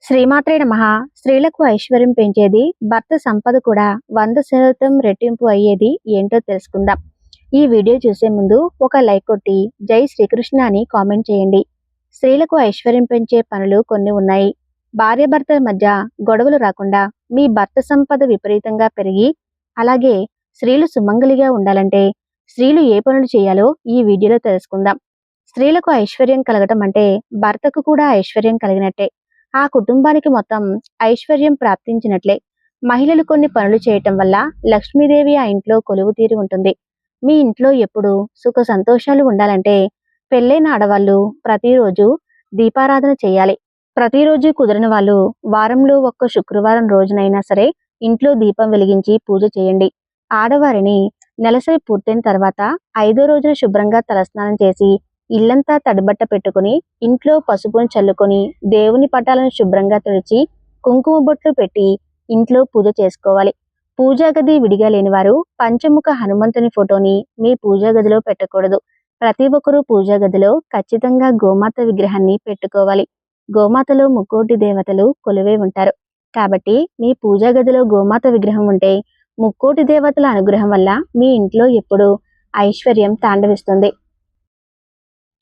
శ్రీమాత్రే నమః. స్త్రీలకు ఐశ్వర్యం పెంచేది, భర్త సంపద కూడా 100% రెట్టింపు అయ్యేది ఏంటో తెలుసుకుందాం. ఈ వీడియో చూసే ముందు ఒక లైక్ కొట్టి జై శ్రీకృష్ణ అని కామెంట్ చేయండి. స్త్రీలకు ఐశ్వర్యం పెంచే పనులు కొన్ని ఉన్నాయి. భార్యాభర్తల మధ్య గొడవలు రాకుండా మీ భర్త సంపద విపరీతంగా పెరిగి, అలాగే స్త్రీలు సుమంగలిగా ఉండాలంటే స్త్రీలు ఏ పనులు చేయాలో ఈ వీడియోలో తెలుసుకుందాం. స్త్రీలకు ఐశ్వర్యం కలగటం అంటే భర్తకు కూడా ఐశ్వర్యం కలిగినట్టే. ఆ కుటుంబానికి మొత్తం ఐశ్వర్యం ప్రాప్తించినట్లే. మహిళలు కొన్ని పనులు చేయటం వల్ల లక్ష్మీదేవి ఆ ఇంట్లో కొలువు తీరి ఉంటుంది. మీ ఇంట్లో ఎప్పుడు సుఖ సంతోషాలు ఉండాలంటే పెళ్ళైన ఆడవాళ్ళు ప్రతిరోజు దీపారాధన చేయాలి. ప్రతిరోజు కుదిరిన వాళ్ళు వారంలో ఒక్క శుక్రవారం రోజునైనా సరే ఇంట్లో దీపం వెలిగించి పూజ చేయండి. ఆడవారిని నెలసరి పూర్తయిన తర్వాత 5వ రోజున శుభ్రంగా తలస్నానం చేసి ఇల్లంతా తడిబట్ట పెట్టుకుని ఇంట్లో పసుపును చల్లుకొని దేవుని పటాలను శుభ్రంగా తుడిచి కుంకుమ బొట్లు పెట్టి ఇంట్లో పూజ చేసుకోవాలి. పూజా గది విడిగా లేని వారు పంచముఖ హనుమంతుని ఫోటోని మీ పూజా గదిలో పెట్టకూడదు. ప్రతి ఒక్కరూ పూజా గదిలో ఖచ్చితంగా గోమాత విగ్రహాన్ని పెట్టుకోవాలి. గోమాతలో ముక్కోటి దేవతలు కొలువై ఉంటారు. కాబట్టి మీ పూజా గదిలో గోమాత విగ్రహం ఉంటే ముక్కోటి దేవతల అనుగ్రహం వల్ల మీ ఇంట్లో ఎప్పుడూ ఐశ్వర్యం తాండవిస్తుంది.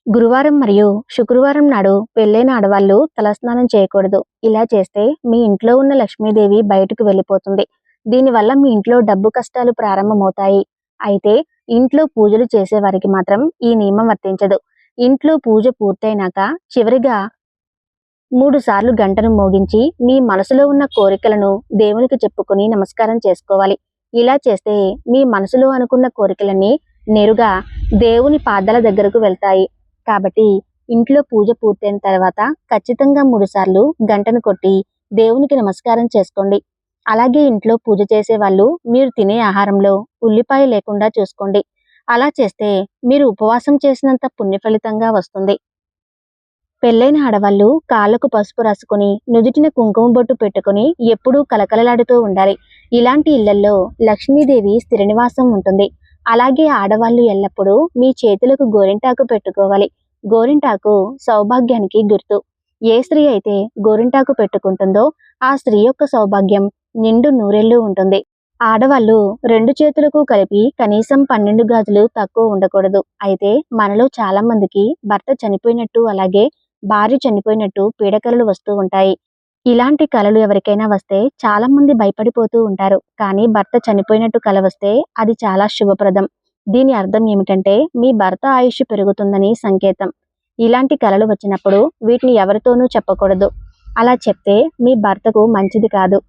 గురువారం మరియు శుక్రవారం నాడు పెళ్ళైన ఆడవాళ్ళు తలస్నానం చేయకూడదు. ఇలా చేస్తే మీ ఇంట్లో ఉన్న లక్ష్మీదేవి బయటకు వెళ్ళిపోతుంది. దీనివల్ల మీ ఇంట్లో డబ్బు కష్టాలు ప్రారంభమవుతాయి. అయితే ఇంట్లో పూజలు చేసే వారికి మాత్రం ఈ నియమం వర్తించదు. ఇంట్లో పూజ పూర్తయినాక చివరిగా 3 సార్లు గంటను మోగించి మీ మనసులో ఉన్న కోరికలను దేవునికి చెప్పుకొని నమస్కారం చేసుకోవాలి. ఇలా చేస్తే మీ మనసులో అనుకున్న కోరికలన్నీ నేరుగా దేవుని పాదాల దగ్గరకు వెళ్తాయి. కాబట్టి ఇంట్లో పూజ పూర్తయిన తర్వాత ఖచ్చితంగా 3 సార్లు గంటను కొట్టి దేవునికి నమస్కారం చేసుకోండి. అలాగే ఇంట్లో పూజ చేసే వాళ్ళు మీరు తినే ఆహారంలో ఉల్లిపాయ లేకుండా చూసుకోండి. అలా చేస్తే మీరు ఉపవాసం చేసినంత పుణ్య ఫలితంగా వస్తుంది. పెళ్ళైన ఆడవాళ్ళు కాళ్ళకు పసుపు రాసుకొని నుదుటిన కుంకుమ బొట్టు పెట్టుకుని ఎప్పుడూ కలకలలాడుతూ ఉండాలి. ఇలాంటి ఇళ్లల్లో లక్ష్మీదేవి స్థిర నివాసం ఉంటుంది. అలాగే ఆడవాళ్ళు ఎల్లప్పుడూ మీ చేతులకు గోరింటాకు పెట్టుకోవాలి. గోరింటాకు సౌభాగ్యానికి గుర్తు. ఏ స్త్రీ అయితే గోరింటాకు పెట్టుకుంటుందో ఆ స్త్రీ యొక్క సౌభాగ్యం నిండు నూరేళ్లు ఉంటుంది. ఆడవాళ్ళు 2 చేతులకు కలిపి కనీసం 12 గాజులు తక్కువ ఉండకూడదు. అయితే మనలో చాలా మందికి భర్త చనిపోయినట్టు అలాగే భార్య చనిపోయినట్టు పీడకలలు వస్తూ ఉంటాయి. ఇలాంటి కలలు ఎవరికైనా వస్తే చాలా మంది భయపడిపోతూ ఉంటారు. కానీ భర్త చనిపోయినట్టు కల వస్తే అది చాలా శుభప్రదం. దీని అర్థం ఏమిటంటే మీ భర్త ఆయుష్ పెరుగుతుందని సంకేతం. ఇలాంటి కలలు వచ్చినప్పుడు వీటిని ఎవరితోనూ చెప్పకూడదు. అలా చెప్తే మీ భర్తకు మంచిది కాదు.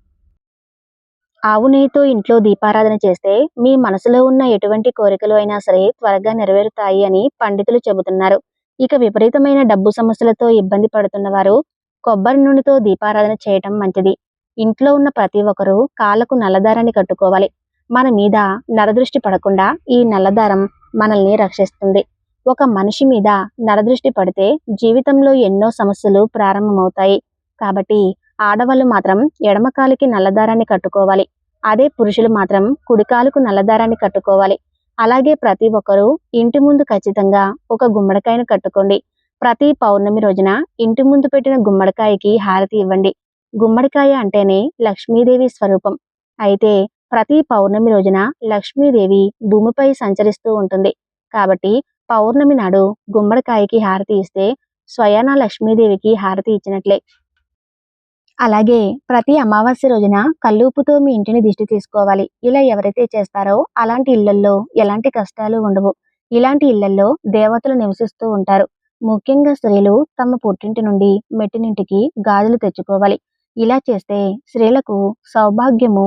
ఆవు నెయ్యితో ఇంట్లో దీపారాధన చేస్తే మీ మనసులో ఉన్న ఎటువంటి కోరికలు అయినా సరే త్వరగా నెరవేరుతాయి అని పండితులు చెబుతున్నారు. ఇక విపరీతమైన డబ్బు సమస్యలతో ఇబ్బంది పడుతున్న వారు కొబ్బరి నూనెతో దీపారాధన చేయటం మంచిది. ఇంట్లో ఉన్న ప్రతి ఒక్కరూ కాళ్ళకు నల్లదారాన్ని కట్టుకోవాలి. మన మీద నరదృష్టి పడకుండా ఈ నల్లదారం మనల్ని రక్షిస్తుంది. ఒక మనిషి మీద నరదృష్టి పడితే జీవితంలో ఎన్నో సమస్యలు ప్రారంభమవుతాయి. కాబట్టి ఆడవాళ్ళు మాత్రం ఎడమ కాలికి నల్లదారాన్ని కట్టుకోవాలి. అదే పురుషులు మాత్రం కుడికాలుకు నల్లదారాన్ని కట్టుకోవాలి. అలాగే ప్రతి ఒక్కరూ ఇంటి ముందు ఖచ్చితంగా ఒక గుమ్మడికాయను కట్టుకోండి. ప్రతి పౌర్ణమి రోజున ఇంటి ముందు పెట్టిన గుమ్మడికాయకి హారతి ఇవ్వండి. గుమ్మడికాయ అంటేనే లక్ష్మీదేవి స్వరూపం. అయితే ప్రతి పౌర్ణమి రోజున లక్ష్మీదేవి భూమిపై సంచరిస్తూ ఉంటుంది. కాబట్టి పౌర్ణమి నాడు గుమ్మడికాయకి హారతి ఇస్తే స్వయాన లక్ష్మీదేవికి హారతి ఇచ్చినట్లే. అలాగే ప్రతి అమావాస్య రోజున కల్లుపుతో మీ ఇంటిని దిష్టి తీసుకోవాలి. ఇలా ఎవరైతే చేస్తారో అలాంటి ఇళ్లల్లో ఎలాంటి కష్టాలు ఉండవు. ఇలాంటి ఇళ్లల్లో దేవతలు నివసిస్తూ ఉంటారు. ముఖ్యంగా స్త్రీలు తమ పుట్టింటి నుండి మెట్టినింటికి గాజులు తెచ్చుకోవాలి. ఇలా చేస్తే స్త్రీలకు సౌభాగ్యము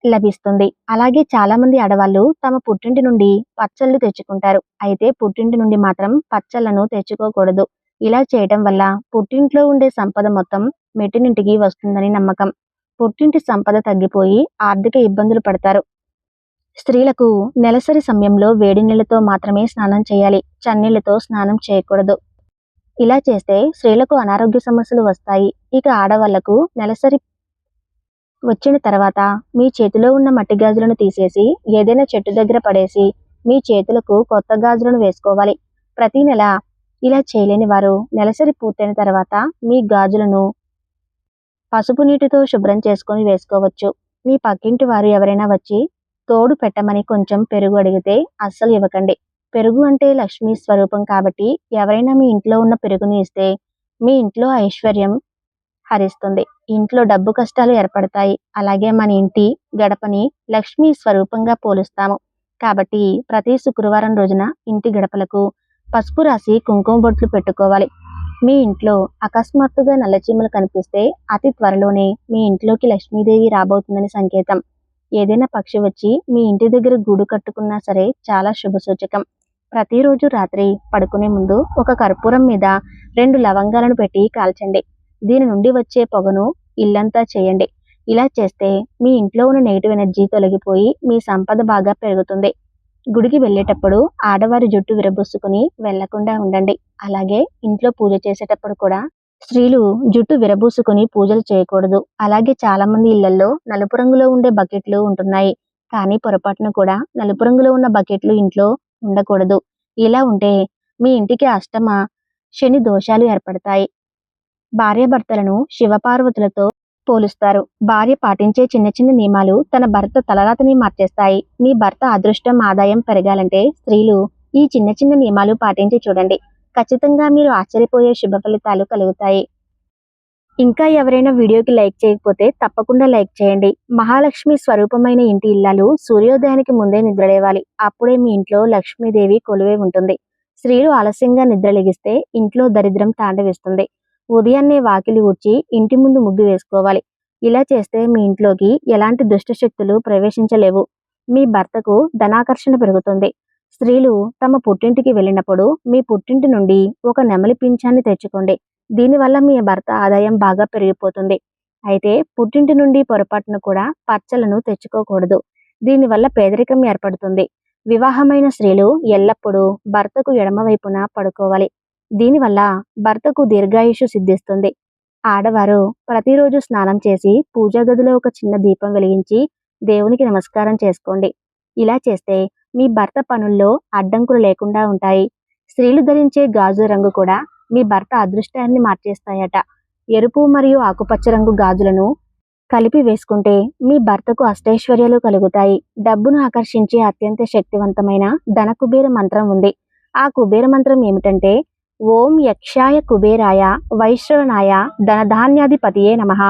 లభిస్తుంది. అలాగే చాలా మంది ఆడవాళ్ళు తమ పుట్టింటి నుండి పచ్చళ్ళు తెచ్చుకుంటారు. అయితే పుట్టింటి నుండి మాత్రం పచ్చళ్లను తెచ్చుకోకూడదు. ఇలా చేయటం వల్ల పుట్టింట్లో ఉండే సంపద మొత్తం మెట్టినింటికి వస్తుందని నమ్మకం. పుట్టింటి సంపద తగ్గిపోయి ఆర్థిక ఇబ్బందులు పడతారు. స్త్రీలకు నెలసరి సమయంలో వేడి నీళ్లతో మాత్రమే స్నానం చేయాలి. చన్నీళ్లతో స్నానం చేయకూడదు. ఇలా చేస్తే స్త్రీలకు అనారోగ్య సమస్యలు వస్తాయి. ఇక ఆడవాళ్లకు నెలసరి వచ్చిన తర్వాత మీ చేతిలో ఉన్న మట్టి గాజులను తీసేసి ఏదైనా చెట్టు దగ్గర పడేసి మీ చేతులకు కొత్త గాజులను వేసుకోవాలి. ప్రతి నెల ఇలా చేయలేని వారు నెలసరి పూర్తయిన తర్వాత మీ గాజులను పసుపు నీటితో శుభ్రం చేసుకొని వేసుకోవచ్చు. మీ పక్కింటి వారు ఎవరైనా వచ్చి తోడు పెట్టమని కొంచెం పెరుగు అడిగితే అస్సలు ఇవ్వకండి. పెరుగు అంటే లక్ష్మీ స్వరూపం కాబట్టి ఎవరైనా మీ ఇంట్లో ఉన్న పెరుగుని ఇస్తే మీ ఇంట్లో ఐశ్వర్యం హరిస్తుంది. ఇంట్లో డబ్బు కష్టాలు ఏర్పడతాయి. అలాగే మన ఇంటి గడపని లక్ష్మీ స్వరూపంగా పోలుస్తాము. కాబట్టి ప్రతి శుక్రవారం రోజున ఇంటి గడపలకు పసుపు రాసి కుంకుమ బొట్లు పెట్టుకోవాలి. మీ ఇంట్లో అకస్మాత్తుగా నల్లచీమలు కనిపిస్తే అతి త్వరలోనే మీ ఇంట్లోకి లక్ష్మీదేవి రాబోతుందని సంకేతం. ఏదైనా పక్షి వచ్చి మీ ఇంటి దగ్గర గూడు కట్టుకున్నా సరే చాలా శుభసూచకం. ప్రతిరోజు రాత్రి పడుకునే ముందు ఒక కర్పూరం మీద 2 లవంగాలను పెట్టి కాల్చండి. దీని నుండి వచ్చే పొగను ఇల్లంతా చేయండి. ఇలా చేస్తే మీ ఇంట్లో ఉన్న నెగిటివ్ ఎనర్జీ తొలగిపోయి మీ సంపద బాగా పెరుగుతుంది. గుడికి వెళ్ళేటప్పుడు ఆడవారి జుట్టు విరబోసుకుని వెళ్లకుండా ఉండండి. అలాగే ఇంట్లో పూజ చేసేటప్పుడు కూడా స్త్రీలు జుట్టు విరబూసుకుని పూజలు చేయకూడదు. అలాగే చాలా మంది ఇళ్లలో నలుపు రంగులో ఉండే బకెట్లు ఉంటున్నాయి. కానీ పొరపాటున కూడా నలుపు రంగులో ఉన్న బకెట్లు ఇంట్లో ఉండకూడదు. ఇలా ఉంటే మీ ఇంటికి అష్టమ శని దోషాలు ఏర్పడతాయి. భార్యాభర్తలను శివపార్వతులతో పోలుస్తారు. భార్య పాటించే చిన్న చిన్న నియమాలు తన భర్త తలరాతని మార్చేస్తాయి. మీ భర్త అదృష్టం ఆదాయం పెరగాలంటే స్త్రీలు ఈ చిన్న చిన్న నియమాలు పాటించి చూడండి. ఖచ్చితంగా మీరు ఆశ్చర్యపోయే శుభ ఫలితాలు కలుగుతాయి. ఇంకా ఎవరైనా వీడియోకి లైక్ చేయకపోతే తప్పకుండా లైక్ చేయండి. మహాలక్ష్మి స్వరూపమైన ఇంటి ఇల్లాలు సూర్యోదయానికి ముందే నిద్రలేవాలి. అప్పుడే మీ ఇంట్లో లక్ష్మీదేవి కొలువై ఉంటుంది. స్త్రీలు ఆలస్యంగా నిద్రలేగిస్తే ఇంట్లో దరిద్రం తాండవిస్తుంది. ఉదయాన్నే వాకిలి ఊడ్చి ఇంటి ముందు ముగ్గు వేసుకోవాలి. ఇలా చేస్తే మీ ఇంట్లోకి ఎలాంటి దుష్ట శక్తులు ప్రవేశించలేవు. మీ భర్తకు ధనాకర్షణ పెరుగుతుంది. స్త్రీలు తమ పుట్టింటికి వెళ్ళినప్పుడు మీ పుట్టింటి నుండి ఒక నెమలి పింఛాన్ని తెచ్చుకోండి. దీనివల్ల మీ భర్త ఆదాయం బాగా పెరిగిపోతుంది. అయితే పుట్టింటి నుండి పొరపాటును కూడా పచ్చలను తెచ్చుకోకూడదు. దీనివల్ల పేదరికం ఏర్పడుతుంది. వివాహమైన స్త్రీలు ఎల్లప్పుడూ భర్తకు ఎడమవైపున పడుకోవాలి. దీనివల్ల భర్తకు దీర్ఘాయుషు సిద్ధిస్తుంది. ఆడవారు ప్రతిరోజు స్నానం చేసి పూజా గదిలో ఒక చిన్న దీపం వెలిగించి దేవునికి నమస్కారం చేసుకోండి. ఇలా చేస్తే మీ భర్త పనుల్లో అడ్డంకులు లేకుండా ఉంటాయి. స్త్రీలు ధరించే గాజు రంగు కూడా మీ భర్త అదృష్టాన్ని మార్చేస్తాయట. ఎరుపు మరియు ఆకుపచ్చ రంగు గాజులను కలిపి వేసుకుంటే మీ భర్తకు అష్టైశ్వర్యాలు కలుగుతాయి. డబ్బును ఆకర్షించే అత్యంత శక్తివంతమైన ధన కుబేర మంత్రం ఉంది. ఆ కుబేర మంత్రం ఏమిటంటే ఓం యక్షాయ కుబేరాయ వైశ్రవణాయ ధనధాన్యాధిపతియే నమః.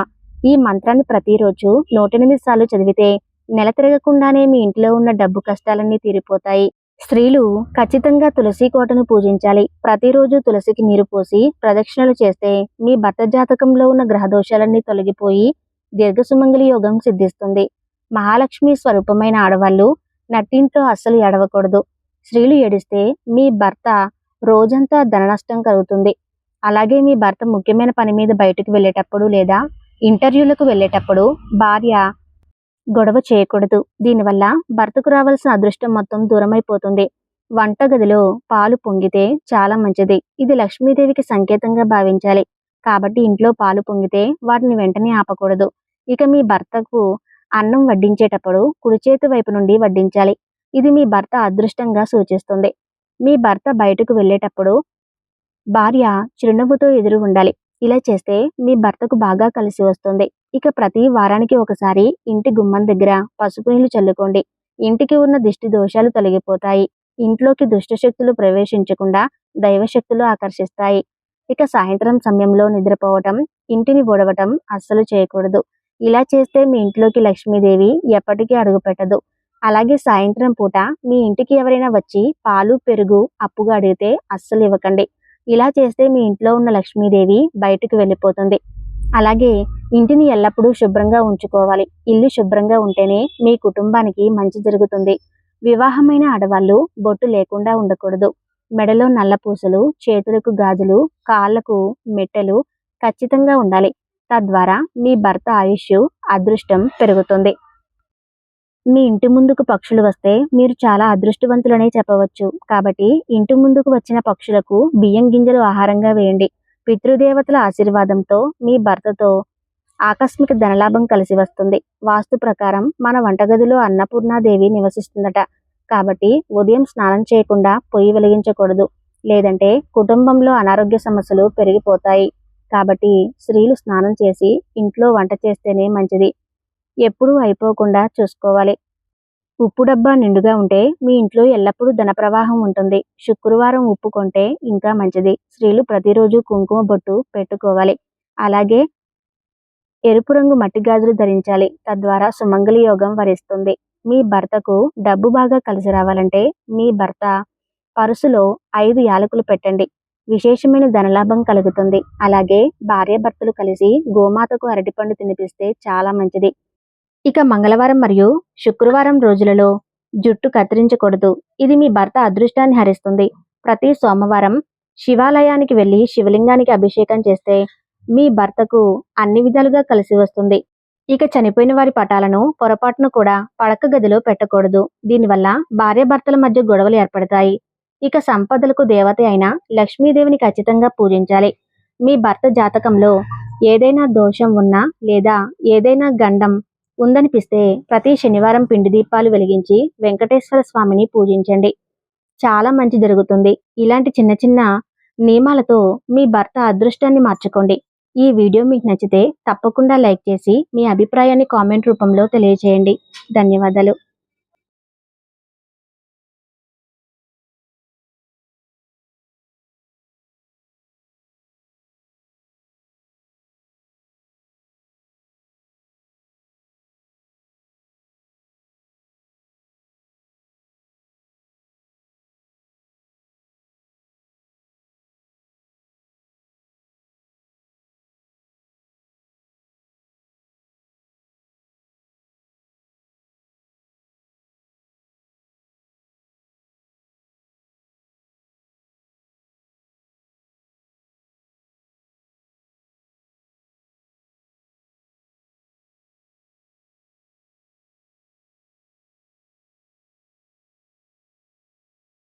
ఈ మంత్రాన్ని ప్రతిరోజు 108 సార్లు చదివితే నెల తిరగకుండానే మీ ఇంట్లో ఉన్న డబ్బు కష్టాలన్నీ తీరిపోతాయి. స్త్రీలు ఖచ్చితంగా తులసి కోటను పూజించాలి. ప్రతిరోజు తులసికి నీరు పోసి ప్రదక్షిణలు చేస్తే మీ భర్త జాతకంలో ఉన్న గ్రహదోషాలన్నీ తొలగిపోయి దీర్ఘసుమంగళి యోగం సిద్ధిస్తుంది. మహాలక్ష్మి స్వరూపమైన ఆడవాళ్ళు నట్టింట్లో అస్సలు ఏడవకూడదు. స్త్రీలు ఏడిస్తే మీ భర్త రోజంతా ధన నష్టం కలుగుతుంది. అలాగే మీ భర్త ముఖ్యమైన పని మీద బయటకు వెళ్ళేటప్పుడు లేదా ఇంటర్వ్యూలకు వెళ్ళేటప్పుడు భార్య గొడవ చేయకూడదు. దీనివల్ల భర్తకు రావాల్సిన అదృష్టం మొత్తం దూరమైపోతుంది. వంటగదిలో పాలు పొంగితే చాలా మంచిది. ఇది లక్ష్మీదేవికి సంకేతంగా భావించాలి. కాబట్టి ఇంట్లో పాలు పొంగితే వాటిని వెంటనే ఆపకూడదు. ఇక మీ భర్తకు అన్నం వడ్డించేటప్పుడు కుడి చేతి వైపు నుండి వడ్డించాలి. ఇది మీ భర్త అదృష్టంగా సూచిస్తుంది. మీ భర్త బయటకు వెళ్ళేటప్పుడు భార్య చిరునవ్వుతో ఎదురు ఉండాలి. ఇలా చేస్తే మీ భర్తకు బాగా కలిసి వస్తుంది. ఇక ప్రతి వారానికి ఒకసారి ఇంటి గుమ్మం దగ్గర పసుపు నీళ్లు చల్లుకోండి. ఇంటికి ఉన్న దిష్టి దోషాలు తొలగిపోతాయి. ఇంట్లోకి దుష్ట శక్తులు ప్రవేశించకుండా దైవశక్తులు ఆకర్షిస్తాయి. ఇక సాయంత్రం సమయంలో నిద్రపోవటం, ఇంటిని ఊడవటం అస్సలు చేయకూడదు. ఇలా చేస్తే మీ ఇంట్లోకి లక్ష్మీదేవి ఎప్పటికీ అడుగుపెట్టదు. అలాగే సాయంత్రం పూట మీ ఇంటికి ఎవరైనా వచ్చి పాలు పెరుగు అప్పుగా అడిగితే అస్సలు ఇవ్వకండి. ఇలా చేస్తే మీ ఇంట్లో ఉన్న లక్ష్మీదేవి బయటకు వెళ్ళిపోతుంది. అలాగే ఇంటిని ఎల్లప్పుడూ శుభ్రంగా ఉంచుకోవాలి. ఇల్లు శుభ్రంగా ఉంటేనే మీ కుటుంబానికి మంచి జరుగుతుంది. వివాహమైన ఆడవాళ్ళు బొట్టు లేకుండా ఉండకూడదు. మెడలో నల్ల పూసలు, చేతులకు గాజులు, కాళ్లకు మెట్టెలు ఖచ్చితంగా ఉండాలి. తద్వారా మీ భర్త ఆయుష్ అదృష్టం పెరుగుతుంది. మీ ఇంటి ముందుకు పక్షులు వస్తే మీరు చాలా అదృష్టవంతులనే చెప్పవచ్చు. కాబట్టి ఇంటి ముందుకు వచ్చిన పక్షులకు బియ్యం గింజలు ఆహారంగా వేయండి. పితృదేవతల ఆశీర్వాదంతో మీ భర్తతో ఆకస్మిక ధనలాభం కలిసి వస్తుంది. వాస్తు ప్రకారం మన వంటగదిలో అన్నపూర్ణాదేవి నివసిస్తుందట. కాబట్టి ఉదయం స్నానం చేయకుండా పొయ్యి వెలిగించకూడదు. లేదంటే కుటుంబంలో అనారోగ్య సమస్యలు పెరిగిపోతాయి. కాబట్టి స్త్రీలు స్నానం చేసి ఇంట్లో వంట చేస్తేనే మంచిది. ఎప్పుడూ అయిపోకుండా చూసుకోవాలి. ఉప్పు డబ్బా నిండుగా ఉంటే మీ ఇంట్లో ఎల్లప్పుడూ ధన ప్రవాహం ఉంటుంది. శుక్రవారం ఉప్పు కొంటే ఇంకా మంచిది. స్త్రీలు ప్రతిరోజు కుంకుమ బొట్టు పెట్టుకోవాలి. అలాగే ఎరుపు రంగు మట్టి గాజులు ధరించాలి. తద్వారా సుమంగళి యోగం వరిస్తుంది. మీ భర్తకు డబ్బు బాగా కలిసి రావాలంటే మీ భర్త పరుసులో 5 యాలకులు పెట్టండి. విశేషమైన ధనలాభం కలుగుతుంది. అలాగే భార్యాభర్తలు కలిసి గోమాతకు అరటిపండు తినిపిస్తే చాలా మంచిది. ఇక మంగళవారం మరియు శుక్రవారం రోజులలో జుట్టు కత్తిరించకూడదు. ఇది మీ భర్త అదృష్టాన్ని హరిస్తుంది. ప్రతి సోమవారం శివాలయానికి వెళ్ళి శివలింగానికి అభిషేకం చేస్తే మీ భర్తకు అన్ని విధాలుగా కలిసి వస్తుంది. ఇక చనిపోయిన వారి పటాలను పొరపాటును కూడా పడక గదిలో పెట్టకూడదు. దీనివల్ల భార్యాభర్తల మధ్య గొడవలు ఏర్పడతాయి. ఇక సంపదలకు దేవత అయిన లక్ష్మీదేవిని ఖచ్చితంగా పూజించాలి. మీ భర్త జాతకంలో ఏదైనా దోషం ఉన్నా లేదా ఏదైనా గండం ఉందనిపిస్తే ప్రతి శనివారం పిండి దీపాలు వెలిగించి వెంకటేశ్వర స్వామిని పూజించండి. చాలా మంచి జరుగుతుంది. ఇలాంటి చిన్న చిన్న నియమాలతో మీ భర్త అదృష్టాన్ని మార్చుకోండి. ఈ వీడియో మీకు నచ్చితే తప్పకుండా లైక్ చేసి మీ అభిప్రాయాన్ని కామెంట్ రూపంలో తెలియజేయండి. ధన్యవాదాలు.